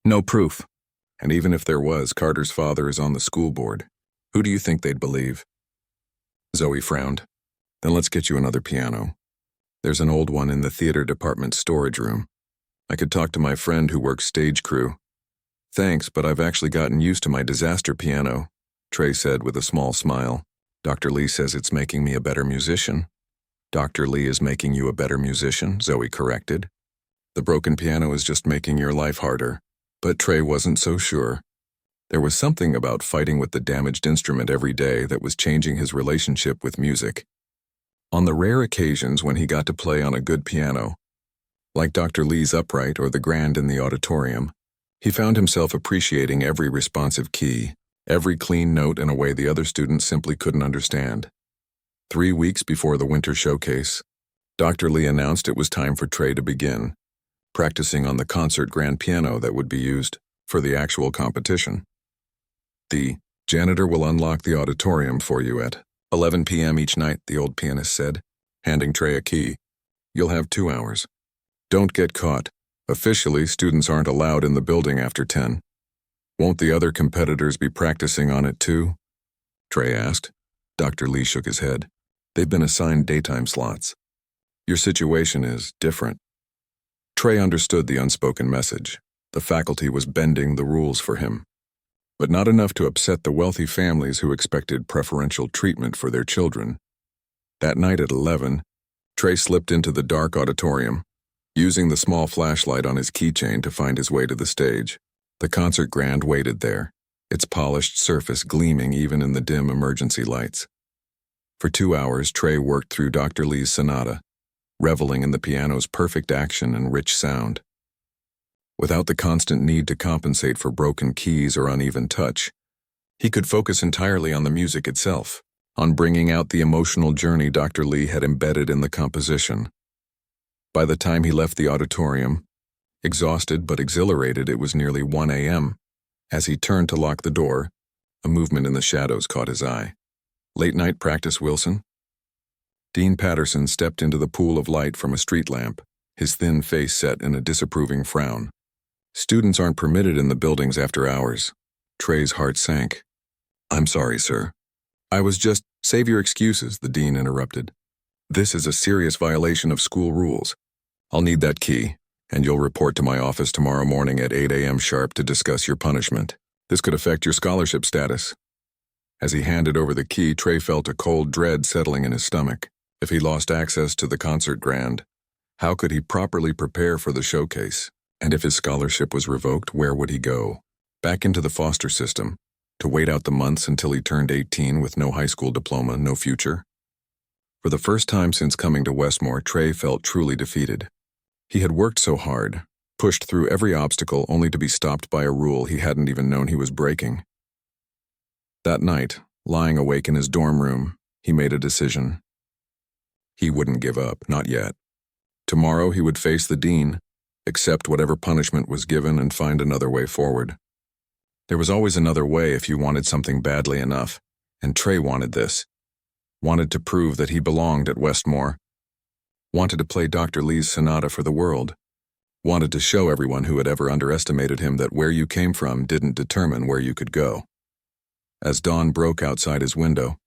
"No proof. And even if there was, Carter's father is on the school board. Who do you think they'd believe?" Zoe frowned. "Then let's get you another piano. There's an old one in the theater department storage room. I could talk to my friend who works stage crew." "Thanks, but I've actually gotten used to my disaster piano," Trey said with a small smile. "Dr. Lee says it's making me a better musician." "Dr. Lee is making you a better musician," Zoe corrected. "The broken piano is just making your life harder." But Trey wasn't so sure. There was something about fighting with the damaged instrument every day that was changing his relationship with music. On the rare occasions when he got to play on a good piano, like Dr. Lee's upright or the grand in the auditorium, he found himself appreciating every responsive key, every clean note in a way the other students simply couldn't understand. 3 weeks before the winter showcase, Dr. Lee announced it was time for Trey to begin practicing on the concert grand piano that would be used for the actual competition. "The janitor will unlock the auditorium for you at 11 p.m. each night," the old pianist said, handing Trey a key. "You'll have 2 hours. Don't get caught. Officially, students aren't allowed in the building after 10. Won't the other competitors be practicing on it too?" Trey asked. Dr. Lee shook his head. "They've been assigned daytime slots. Your situation is different." Trey understood the unspoken message. The faculty was bending the rules for him, but not enough to upset the wealthy families who expected preferential treatment for their children. That night at 11, Trey slipped into the dark auditorium, using the small flashlight on his keychain to find his way to the stage. The concert grand waited there, its polished surface gleaming even in the dim emergency lights. For 2 hours, Trey worked through Dr. Lee's sonata, reveling in the piano's perfect action and rich sound. Without the constant need to compensate for broken keys or uneven touch, he could focus entirely on the music itself, on bringing out the emotional journey Dr. Lee had embedded in the composition. By the time he left the auditorium, exhausted but exhilarated, it was nearly 1 a.m. As he turned to lock the door, a movement in the shadows caught his eye. "Late night practice, Wilson?" Dean Patterson stepped into the pool of light from a street lamp, his thin face set in a disapproving frown. "Students aren't permitted in the buildings after hours." Trey's heart sank. "I'm sorry, sir. I was just—" "Save your excuses," the dean interrupted. "This is a serious violation of school rules. I'll need that key, and you'll report to my office tomorrow morning at 8 a.m. sharp to discuss your punishment. This could affect your scholarship status." As he handed over the key, Trey felt a cold dread settling in his stomach. If he lost access to the concert grand, how could he properly prepare for the showcase? And if his scholarship was revoked, where would he go? Back into the foster system, to wait out the months until he turned 18 with no high school diploma, no future? For the first time since coming to Westmore, Trey felt truly defeated. He had worked so hard, pushed through every obstacle only to be stopped by a rule he hadn't even known he was breaking. That night, lying awake in his dorm room, he made a decision. He wouldn't give up, not yet. Tomorrow he would face the dean, accept whatever punishment was given, and find another way forward. There was always another way if you wanted something badly enough, and Trey wanted this. Wanted to prove that he belonged at Westmore. Wanted to play Dr. Lee's sonata for the world. Wanted to show everyone who had ever underestimated him that where you came from didn't determine where you could go. As dawn broke outside his window,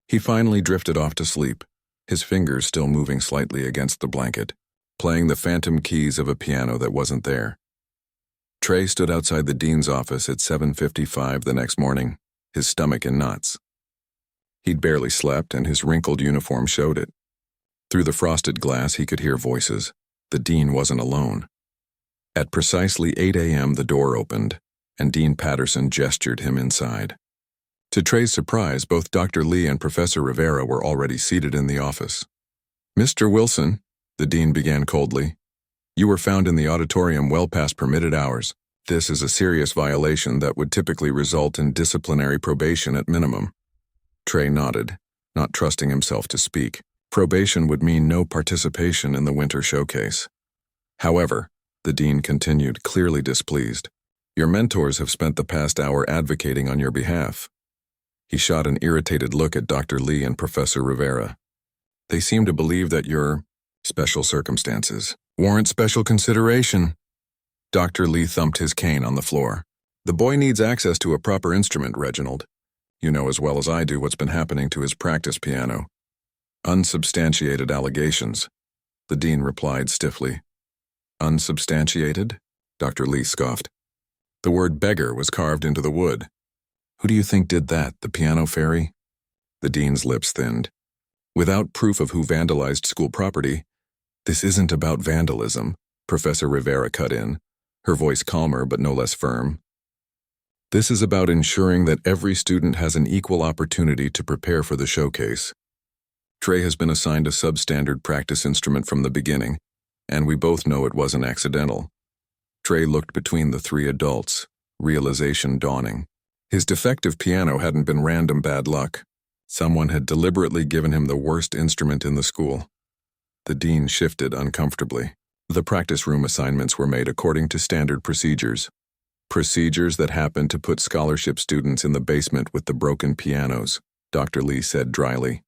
he finally drifted off to sleep, his fingers still moving slightly against the blanket, playing the phantom keys of a piano that wasn't there. Trey stood outside the dean's office at 7:55 the next morning, his stomach in knots. He'd barely slept, and his wrinkled uniform showed it. Through the frosted glass, he could hear voices. The dean wasn't alone. At precisely 8 a.m., the door opened, and Dean Patterson gestured him inside. To Trey's surprise, both Dr. Lee and Professor Rivera were already seated in the office. "Mr. Wilson," the dean began coldly, "you were found in the auditorium well past permitted hours. This is a serious violation that would typically result in disciplinary probation at minimum." Trey nodded, not trusting himself to speak. Probation would mean no participation in the winter showcase. However, the dean continued, clearly displeased, "Your mentors have spent the past hour advocating on your behalf." He shot an irritated look at Dr. Lee and Professor Rivera. "They seem to believe that your special circumstances warrant special consideration." Dr. Lee thumped his cane on the floor. "The boy needs access to a proper instrument, Reginald. You know as well as I do what's been happening to his practice piano." "Unsubstantiated allegations," the dean replied stiffly. "Unsubstantiated?" Dr. Lee scoffed. "The word beggar was carved into the wood. Who do you think did that, the piano fairy?" The dean's lips thinned. "Without proof of who vandalized school property." "This isn't about vandalism," Professor Rivera cut in, her voice calmer but no less firm. "This is about ensuring that every student has an equal opportunity to prepare for the showcase. Trey has been assigned a substandard practice instrument from the beginning, and we both know it wasn't accidental." Trey looked between the three adults, realization dawning. His defective piano hadn't been random bad luck. Someone had deliberately given him the worst instrument in the school. The dean shifted uncomfortably. The practice room assignments were made according to standard procedures. Procedures that happened to put scholarship students in the basement with the broken pianos, Dr. Lee said dryly.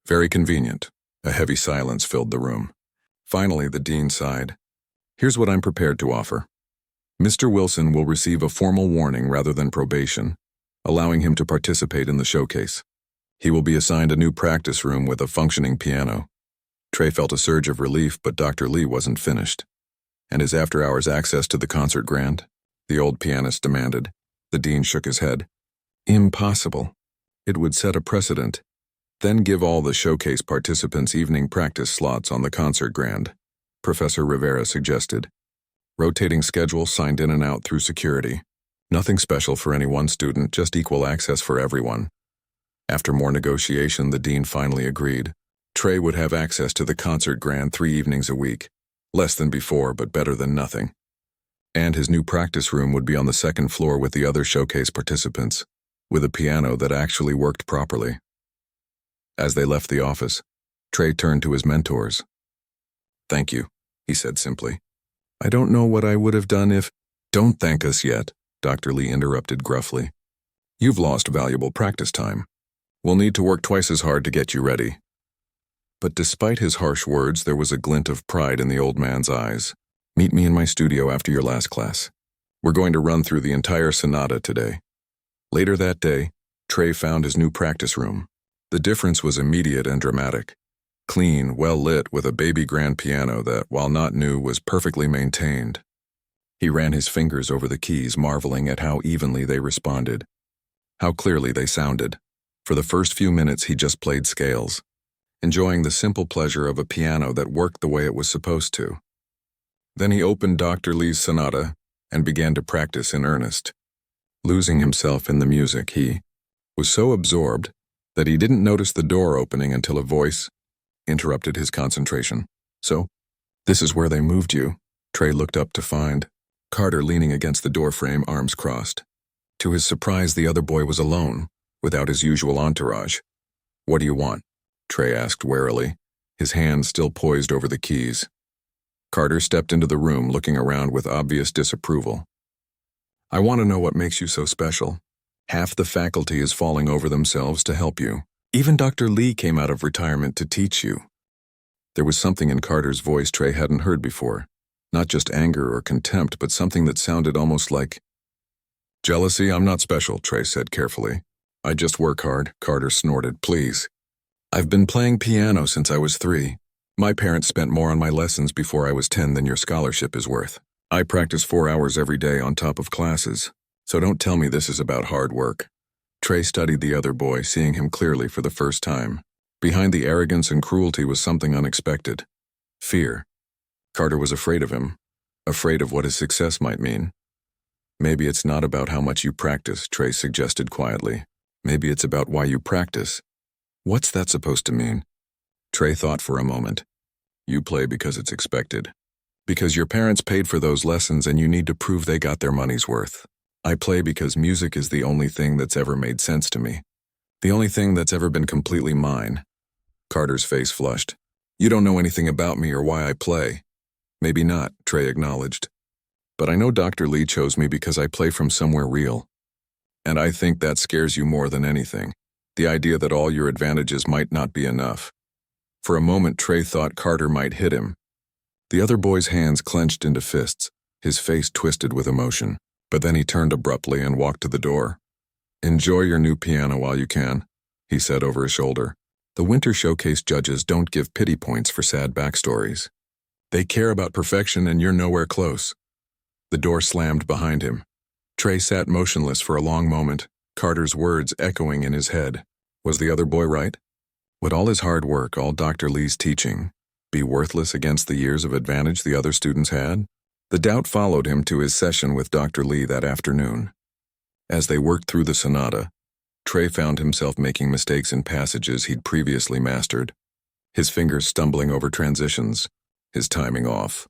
"Very convenient." A heavy silence filled the room. Finally, the dean sighed. "Here's what I'm prepared to offer. Mr. Wilson will receive a formal warning rather than probation, allowing him to participate in the showcase. He will be assigned a new practice room with a functioning piano." Trey felt a surge of relief, but Dr. Lee wasn't finished. "And his after-hours access to the concert grand?" the old pianist demanded. The dean shook his head. "Impossible. It would set a precedent. Then give all the showcase participants evening practice slots on the concert grand," Professor Rivera suggested. "Rotating schedule signed in and out through security. Nothing special for any one student, just equal access for everyone." After more negotiation, the dean finally agreed. Trey would have access to the concert grand 3 evenings a week. Less than before, but better than nothing. And his new practice room would be on the second floor with the other showcase participants, with a piano that actually worked properly. As they left the office, Trey turned to his mentors. "Thank you," he said simply. "I don't know what I would have done if—" "Don't thank us yet," Dr. Lee interrupted gruffly. "You've lost valuable practice time. We'll need to work twice as hard to get you ready." But despite his harsh words, there was a glint of pride in the old man's eyes. "Meet me in my studio after your last class. We're going to run through the entire sonata today." Later that day, Trey found his new practice room. The difference was immediate and dramatic. Clean, well-lit, with a baby grand piano that, while not new, was perfectly maintained. He ran his fingers over the keys, marveling at how evenly they responded, how clearly they sounded. For the first few minutes, he just played scales, enjoying the simple pleasure of a piano that worked the way it was supposed to. Then he opened Dr. Lee's sonata and began to practice in earnest. Losing himself in the music, he was so absorbed that he didn't notice the door opening until a voice interrupted his concentration. "So, this is where they moved you?" Trey looked up to find Carter leaning against the doorframe, arms crossed. To his surprise, the other boy was alone, without his usual entourage. "What do you want?" Trey asked warily, his hands still poised over the keys. Carter stepped into the room, looking around with obvious disapproval. "I want to know what makes you so special. Half the faculty is falling over themselves to help you. Even Dr. Lee came out of retirement to teach you." There was something in Carter's voice Trey hadn't heard before. Not just anger or contempt, but something that sounded almost like jealousy. "I'm not special," Trey said carefully. "I just work hard." Carter snorted. "Please. I've been playing piano since I was 3. My parents spent more on my lessons before I was 10 than your scholarship is worth. I practice 4 hours every day on top of classes, so don't tell me this is about hard work." Trey Trey studied the other boy, seeing him clearly for the first time. Behind the arrogance and cruelty was something unexpected. Fear. Carter was afraid of him, afraid of what his success might mean. Maybe it's not about how much you practice, Trey suggested quietly. Maybe it's about why you practice. What's that supposed to mean? Trey thought for a moment. You play because it's expected. Because your parents paid for those lessons and you need to prove they got their money's worth. I play because music is the only thing that's ever made sense to me. The only thing that's ever been completely mine. Carter's face flushed. You don't know anything about me or why I play. Maybe not, Trey acknowledged. But I know Dr. Lee chose me because I play from somewhere real. And I think that scares you more than anything. The idea that all your advantages might not be enough. For a moment, Trey thought Carter might hit him. The other boy's hands clenched into fists, his face twisted with emotion. But then he turned abruptly and walked to the door. Enjoy your new piano while you can, he said over his shoulder. The Winter Showcase judges don't give pity points for sad backstories. They care about perfection and you're nowhere close. The door slammed behind him. Trey sat motionless for a long moment, Carter's words echoing in his head. Was the other boy right? Would all his hard work, all Dr. Lee's teaching, be worthless against the years of advantage the other students had? The doubt followed him to his session with Dr. Lee that afternoon. As they worked through the sonata, Trey found himself making mistakes in passages he'd previously mastered, his fingers stumbling over transitions, his timing off.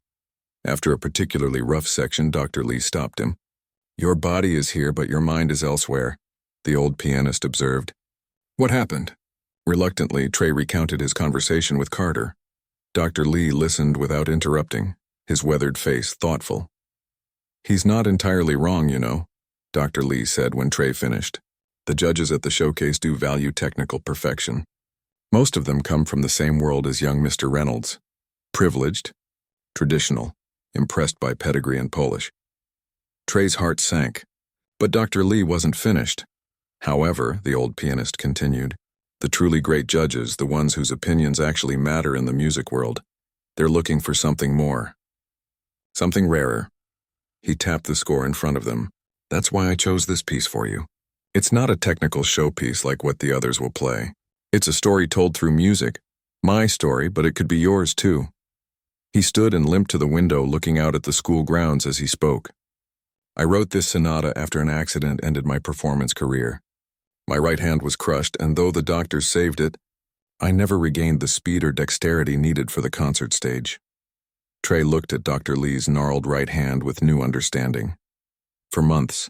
After a particularly rough section, Dr. Lee stopped him. Your body is here, but your mind is elsewhere, the old pianist observed. What happened? Reluctantly, Trey recounted his conversation with Carter. Dr. Lee listened without interrupting, his weathered face thoughtful. He's not entirely wrong, you know, Dr. Lee said when Trey finished. The judges at the showcase do value technical perfection. Most of them come from the same world as young Mr. Reynolds. Privileged, traditional, impressed by pedigree and Polish. Trey's heart sank, but Dr. Lee wasn't finished. However, the old pianist continued, the truly great judges, the ones whose opinions actually matter in the music world, they're looking for something more. Something rarer. He tapped the score in front of them. That's why I chose this piece for you. It's not a technical showpiece like what the others will play. It's a story told through music. My story, but it could be yours too. He stood and limped to the window, looking out at the school grounds as he spoke. I wrote this sonata after an accident ended my performance career. My right hand was crushed, and though the doctors saved it, I never regained the speed or dexterity needed for the concert stage. Trey looked at Dr. Lee's gnarled right hand with new understanding. For months,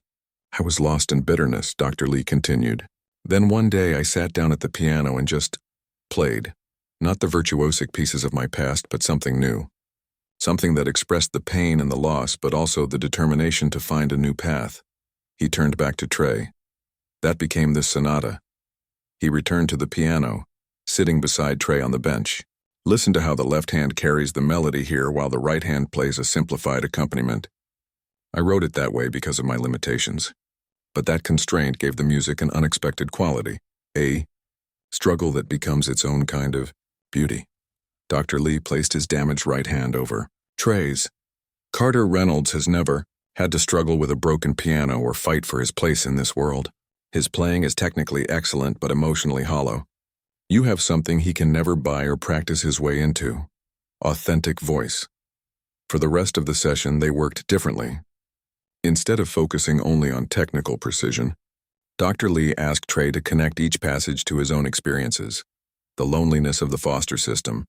I was lost in bitterness, Dr. Lee continued. Then one day I sat down at the piano and just played. Not the virtuosic pieces of my past, but something new. Something that expressed the pain and the loss, but also the determination to find a new path. He turned back to Trey. That became this sonata. He returned to the piano, sitting beside Trey on the bench. Listen to how the left hand carries the melody here while the right hand plays a simplified accompaniment. I wrote it that way because of my limitations. But that constraint gave the music an unexpected quality, a struggle that becomes its own kind of beauty. Dr. Lee placed his damaged right hand over Trey's. Carter Reynolds has never had to struggle with a broken piano or fight for his place in this world. His playing is technically excellent but emotionally hollow. You have something he can never buy or practice his way into. Authentic voice. For the rest of the session, they worked differently. Instead of focusing only on technical precision, Dr. Lee asked Trey to connect each passage to his own experiences. The loneliness of the foster system,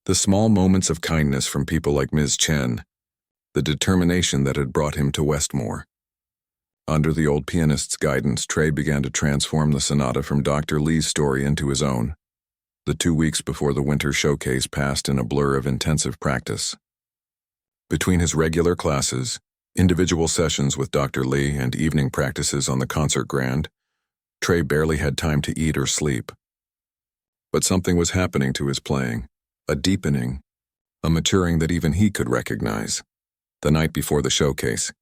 the small moments of kindness from people like Ms. Chen, the determination that had brought him to Westmore. Under the old pianist's guidance, Trey began to transform the sonata from Dr. Lee's story into his own. The 2 weeks before the Winter Showcase passed in a blur of intensive practice. Between his regular classes, individual sessions with Dr. Lee, and evening practices on the concert grand, Trey barely had time to eat or sleep. But something was happening to his playing, a deepening, a maturing that even he could recognize. The night before the showcase,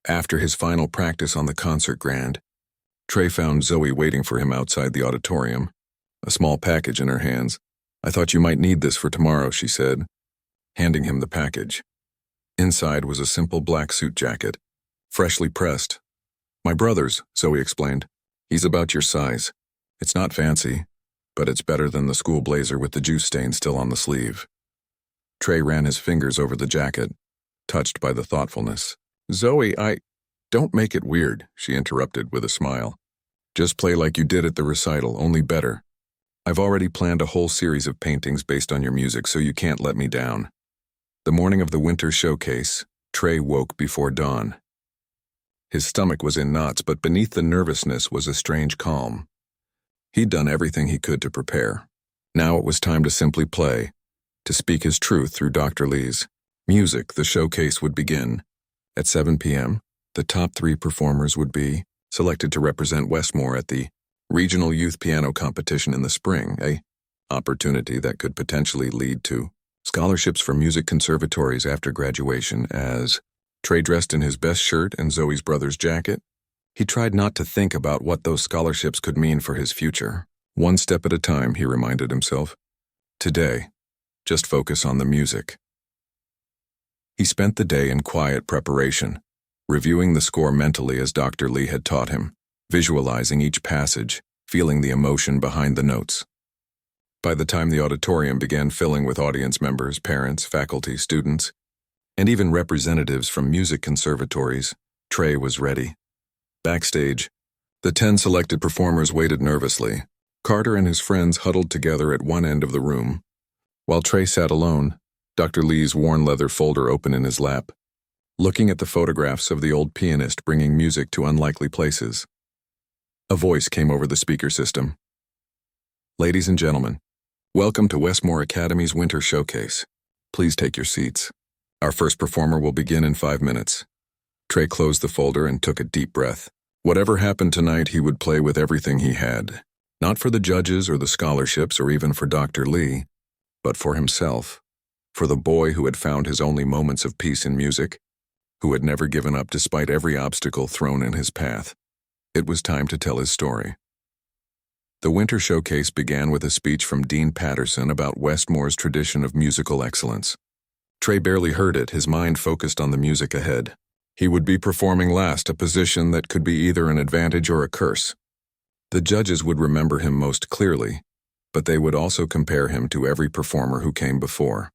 after his final practice on the concert grand, Trey found Zoe waiting for him outside the auditorium, a small package in her hands. I thought you might need this for tomorrow, she said, handing him the package. Inside was a simple black suit jacket, freshly pressed. My brother's, Zoe explained. He's about your size. It's not fancy, but it's better than the school blazer with the juice stain still on the sleeve. Trey ran his fingers over the jacket, touched by the thoughtfulness. Zoe, Don't make it weird, she interrupted with a smile. Just play like you did at the recital, only better. I've already planned a whole series of paintings based on your music, so you can't let me down. The morning of the winter showcase, Trey woke before dawn. His stomach was in knots, but beneath the nervousness was a strange calm. He'd done everything he could to prepare. Now it was time to simply play, to speak his truth through Dr. Lee's music. The showcase would begin. At 7 p.m., the top 3 performers would be selected to represent Westmore at the Regional Youth Piano Competition in the spring, a opportunity that could potentially lead to scholarships for music conservatories after graduation. As Trey dressed in his best shirt and Zoe's brother's jacket, he tried not to think about what those scholarships could mean for his future. One step at a time, he reminded himself. Today, just focus on the music. He spent the day in quiet preparation, reviewing the score mentally as Dr. Lee had taught him, visualizing each passage, feeling the emotion behind the notes. By the time the auditorium began filling with audience members, parents, faculty, students, and even representatives from music conservatories, Trey was ready. Backstage, the 10 selected performers waited nervously. Carter and his friends huddled together at one end of the room. While Trey sat alone, Dr. Lee's worn leather folder open in his lap, looking at the photographs of the old pianist bringing music to unlikely places. A voice came over the speaker system. Ladies and gentlemen, welcome to Westmore Academy's Winter Showcase. Please take your seats. Our first performer will begin in 5 minutes. Trey closed the folder and took a deep breath. Whatever happened tonight, he would play with everything he had. Not for the judges or the scholarships or even for Dr. Lee, but for himself, for the boy who had found his only moments of peace in music, who had never given up despite every obstacle thrown in his path. It was time to tell his story. The Winter Showcase began with a speech from Dean Patterson about Westmore's tradition of musical excellence. Trey barely heard it, his mind focused on the music ahead. He would be performing last, a position that could be either an advantage or a curse. The judges would remember him most clearly, but they would also compare him to every performer who came before.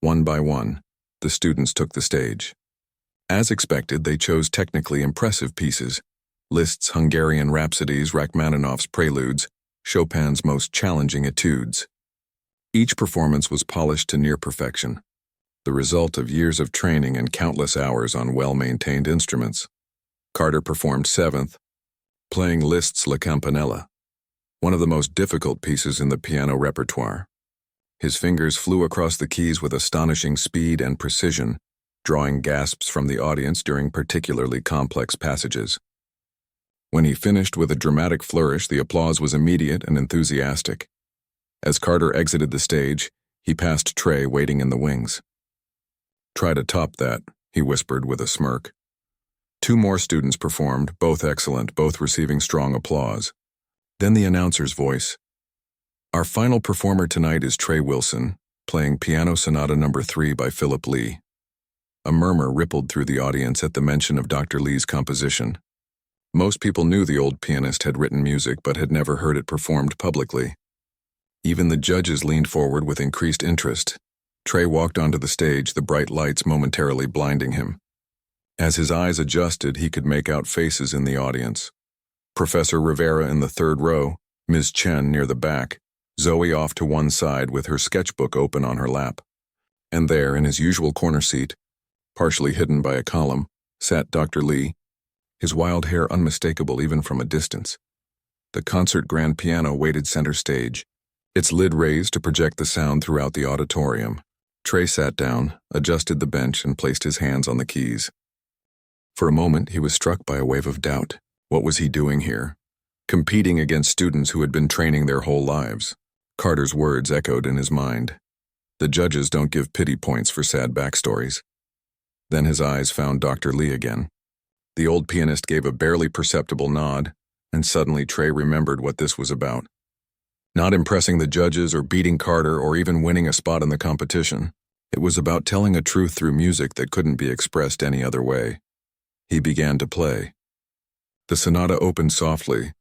One by one, the students took the stage. As expected, they chose technically impressive pieces: Liszt's Hungarian Rhapsodies, Rachmaninoff's Preludes, Chopin's most challenging etudes. Each performance was polished to near perfection, the result of years of training and countless hours on well-maintained instruments. Carter performed 7th, playing Liszt's La Campanella, one of the most difficult pieces in the piano repertoire. His fingers flew across the keys with astonishing speed and precision, drawing gasps from the audience during particularly complex passages. When he finished with a dramatic flourish, the applause was immediate and enthusiastic. As Carter exited the stage, he passed Trey waiting in the wings. "Try to top that," he whispered with a smirk. 2 more students performed, both excellent, both receiving strong applause. Then the announcer's voice. "Our final performer tonight is Trey Wilson, playing Piano Sonata No. 3 by Philip Lee." A murmur rippled through the audience at the mention of Dr. Lee's composition. Most people knew the old pianist had written music but had never heard it performed publicly. Even the judges leaned forward with increased interest. Trey walked onto the stage, the bright lights momentarily blinding him. As his eyes adjusted, he could make out faces in the audience. Professor Rivera in the 3rd row, Ms. Chen near the back, Zoe off to one side with her sketchbook open on her lap. And there, in his usual corner seat, partially hidden by a column, sat Dr. Lee, his wild hair unmistakable even from a distance. The concert grand piano waited center stage, its lid raised to project the sound throughout the auditorium. Trey sat down, adjusted the bench, and placed his hands on the keys. For a moment, he was struck by a wave of doubt. What was he doing here? Competing against students who had been training their whole lives. Carter's words echoed in his mind. The judges don't give pity points for sad backstories. Then his eyes found Dr. Lee again. The old pianist gave a barely perceptible nod, and suddenly Trey remembered what this was about. Not impressing the judges or beating Carter or even winning a spot in the competition. It was about telling a truth through music that couldn't be expressed any other way. He began to play. The sonata opened softly,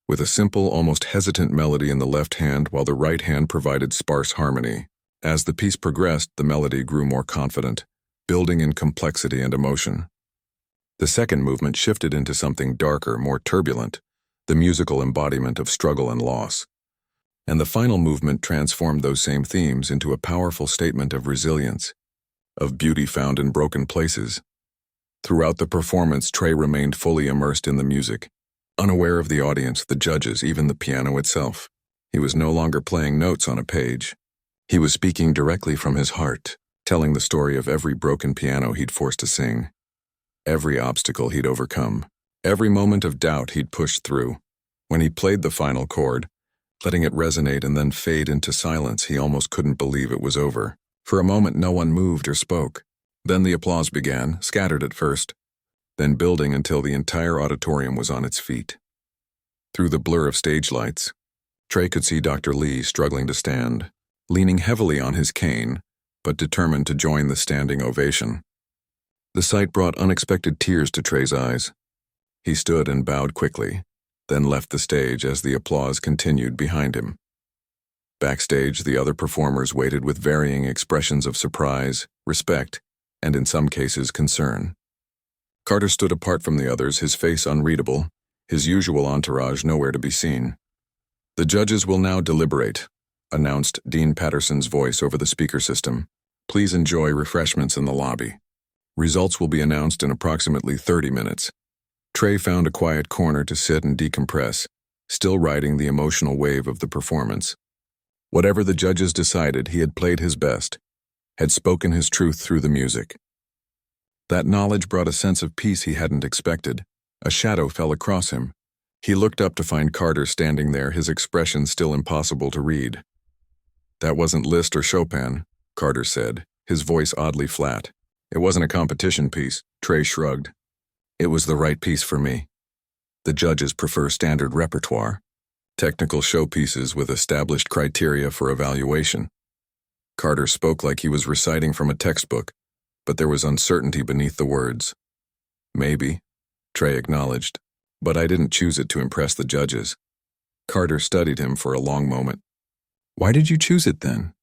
with a simple, almost hesitant melody in the left hand while the right hand provided sparse harmony. As the piece progressed, the melody grew more confident, building in complexity and emotion. The second movement shifted into something darker, more turbulent, the musical embodiment of struggle and loss. And the final movement transformed those same themes into a powerful statement of resilience, of beauty found in broken places. Throughout the performance, Trey remained fully immersed in the music, unaware of the audience, the judges, even the piano itself. He was no longer playing notes on a page. He was speaking directly from his heart, telling the story of every broken piano he'd forced to sing, every obstacle he'd overcome, every moment of doubt he'd pushed through. When he played the final chord, letting it resonate and then fade into silence, he almost couldn't believe it was over. For a moment, no one moved or spoke. Then the applause began, scattered at first, then building until the entire auditorium was on its feet. Through the blur of stage lights, Trey could see Dr. Lee struggling to stand, leaning heavily on his cane, but determined to join the standing ovation. The sight brought unexpected tears to Trey's eyes. He stood and bowed quickly, then left the stage as the applause continued behind him. Backstage, the other performers waited with varying expressions of surprise, respect, and in some cases concern. Carter stood apart from the others, his face unreadable, his usual entourage nowhere to be seen. "The judges will now deliberate," announced Dean Patterson's voice over the speaker system. "Please enjoy refreshments in the lobby. Results will be announced in approximately 30 minutes. Trey found a quiet corner to sit and decompress, still riding the emotional wave of the performance. Whatever the judges decided, he had played his best, had spoken his truth through the music. That knowledge brought a sense of peace he hadn't expected. A shadow fell across him. He looked up to find Carter standing there, his expression still impossible to read. "That wasn't Liszt or Chopin," Carter said, his voice oddly flat. "It wasn't a competition piece," Trey shrugged. "It was the right piece for me. The judges prefer standard repertoire, technical showpieces with established criteria for evaluation." Carter spoke like he was reciting from a textbook, but there was uncertainty beneath the words. "Maybe," Trey acknowledged, "but I didn't choose it to impress the judges." Carter studied him for a long moment. "Why did you choose it then?"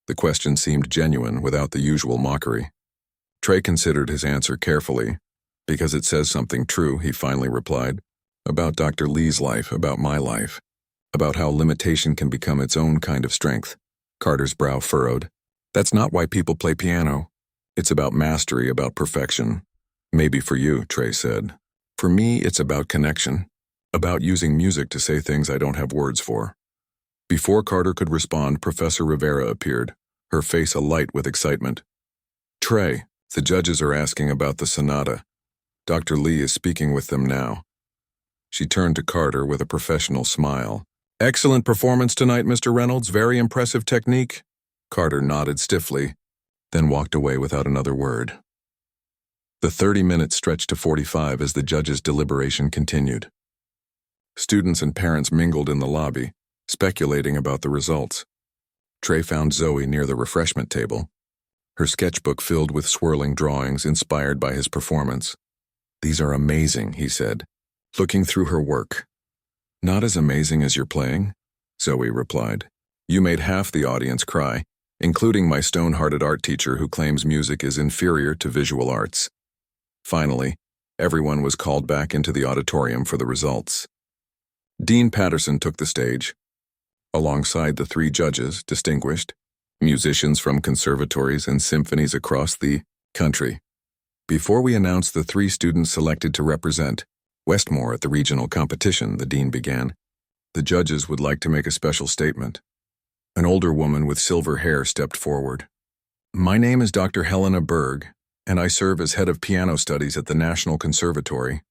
The question seemed genuine, without the usual mockery. Trey considered his answer carefully. "Because it says something true," he finally replied. "About Dr. Lee's life, about my life, about how limitation can become its own kind of strength." Carter's brow furrowed. "That's not why people play piano. It's about mastery, about perfection." "Maybe for you," Trey said. "For me, it's about connection, about using music to say things I don't have words for." Before Carter could respond, Professor Rivera appeared, her face alight with excitement. "Trey, the judges are asking about the sonata. Dr. Lee is speaking with them now." She turned to Carter with a professional smile. "Excellent performance tonight, Mr. Reynolds. Very impressive technique." Carter nodded stiffly, then walked away without another word. The 30 minutes stretched to 45 as the judges' deliberation continued. Students and parents mingled in the lobby, speculating about the results. Trey found Zoe near the refreshment table, her sketchbook filled with swirling drawings inspired by his performance. "These are amazing," he said, looking through her work. "Not as amazing as your playing," Zoe replied. "You made half the audience cry, including my stone-hearted art teacher who claims music is inferior to visual arts." Finally, everyone was called back into the auditorium for the results. Dean Patterson took the stage, alongside the three judges, distinguished musicians from conservatories and symphonies across the country. "Before we announce the 3 students selected to represent Westmore at the regional competition," the dean began, "the judges would like to make a special statement." An older woman with silver hair stepped forward. "My name is Dr. Helena Berg, and I serve as head of piano studies at the National Conservatory.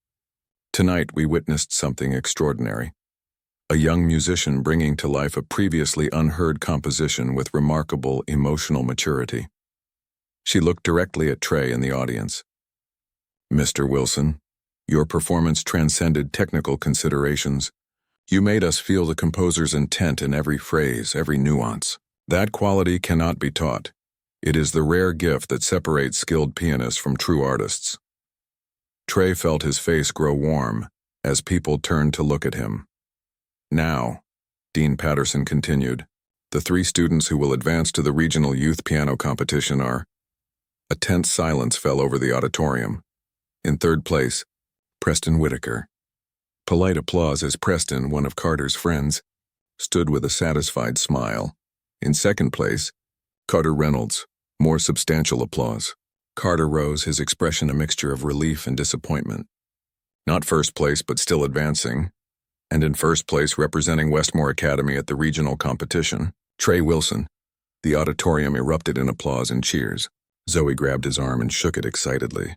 Tonight we witnessed something extraordinary. A young musician bringing to life a previously unheard composition with remarkable emotional maturity." She looked directly at Trey in the audience. "Mr. Wilson, your performance transcended technical considerations. You made us feel the composer's intent in every phrase, every nuance. That quality cannot be taught. It is the rare gift that separates skilled pianists from true artists." Trey felt his face grow warm, as people turned to look at him. Now, Dean Patterson continued, the 3 students who will advance to the regional youth piano competition are. A tense silence fell over the auditorium. In 3rd place, Preston Whitaker. Polite applause as Preston, one of Carter's friends, stood with a satisfied smile. In 2nd place, Carter Reynolds. More substantial applause. Carter rose, his expression a mixture of relief and disappointment. Not 1st place, but still advancing. And in 1st place, representing Westmore Academy at the regional competition, Trey Wilson. The auditorium erupted in applause and cheers. Zoe grabbed his arm and shook it excitedly.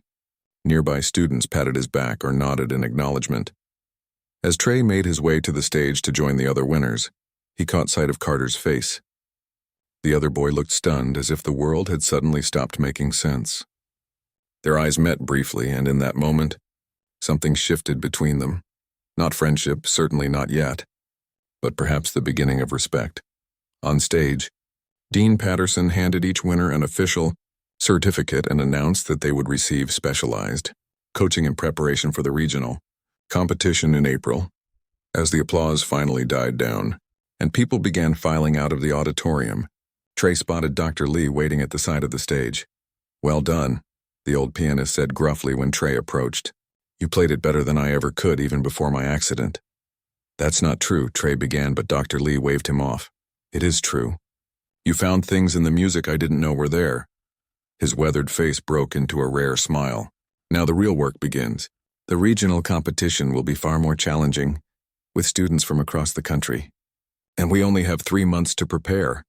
Nearby students patted his back or nodded in acknowledgement. As Trey made his way to the stage to join the other winners, he caught sight of Carter's face. The other boy looked stunned, as if the world had suddenly stopped making sense. Their eyes met briefly, and in that moment, something shifted between them. Not friendship, certainly not yet, but perhaps the beginning of respect. On stage, Dean Patterson handed each winner an official certificate and announced that they would receive specialized coaching in preparation for the regional competition in April. As the applause finally died down, and people began filing out of the auditorium, Trey spotted Dr. Lee waiting at the side of the stage. "Well done," the old pianist said gruffly when Trey approached. "You played it better than I ever could even before my accident." "That's not true," Trey began, but Dr. Lee waved him off. "It is true. You found things in the music I didn't know were there." His weathered face broke into a rare smile. "Now the real work begins. The regional competition will be far more challenging, with students from across the country. And we only have 3 months to prepare.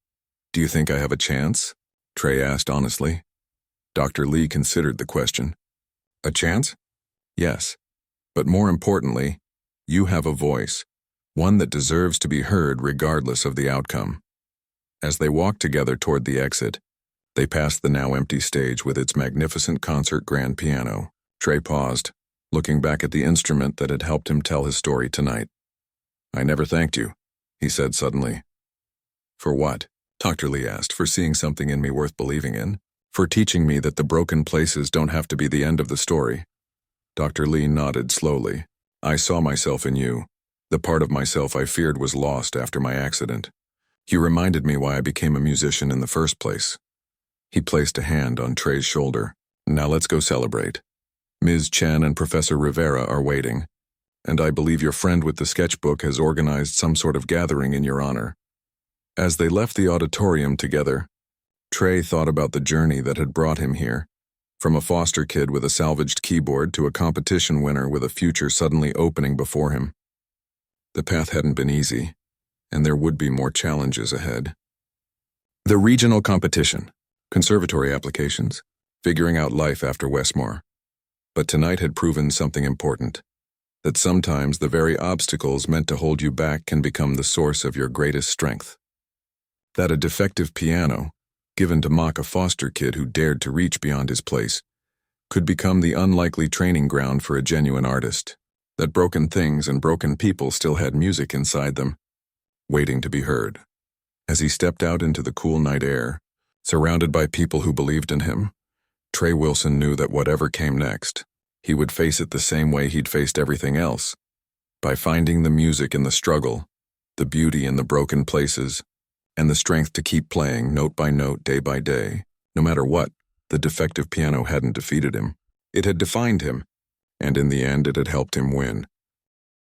Do you think I have a chance?" Trey asked honestly. Dr. Lee considered the question. "A chance? Yes. But more importantly, you have a voice, one that deserves to be heard regardless of the outcome." As they walked together toward the exit, they passed the now empty stage with its magnificent concert grand piano. Trey paused, looking back at the instrument that had helped him tell his story tonight. "I never thanked you," he said suddenly. "For what?" Dr. Lee asked. "For seeing something in me worth believing in. For teaching me that the broken places don't have to be the end of the story." Dr. Lee nodded slowly. "I saw myself in you, the part of myself I feared was lost after my accident. You reminded me why I became a musician in the first place." He placed a hand on Trey's shoulder. "Now let's go celebrate. Ms. Chen and Professor Rivera are waiting, and I believe your friend with the sketchbook has organized some sort of gathering in your honor." As they left the auditorium together, Trey thought about the journey that had brought him here, from a foster kid with a salvaged keyboard to a competition winner with a future suddenly opening before him. The path hadn't been easy, and there would be more challenges ahead. The regional competition, conservatory applications, figuring out life after Westmore. But tonight had proven something important, that sometimes the very obstacles meant to hold you back can become the source of your greatest strength. That a defective piano, given to mock a foster kid who dared to reach beyond his place, could become the unlikely training ground for a genuine artist. That broken things and broken people still had music inside them, waiting to be heard. As he stepped out into the cool night air, surrounded by people who believed in him, Trey Wilson knew that whatever came next, he would face it the same way he'd faced everything else, by finding the music in the struggle, the beauty in the broken places, and the strength to keep playing note by note, day by day. No matter what, the defective piano hadn't defeated him. It had defined him, and in the end it had helped him win.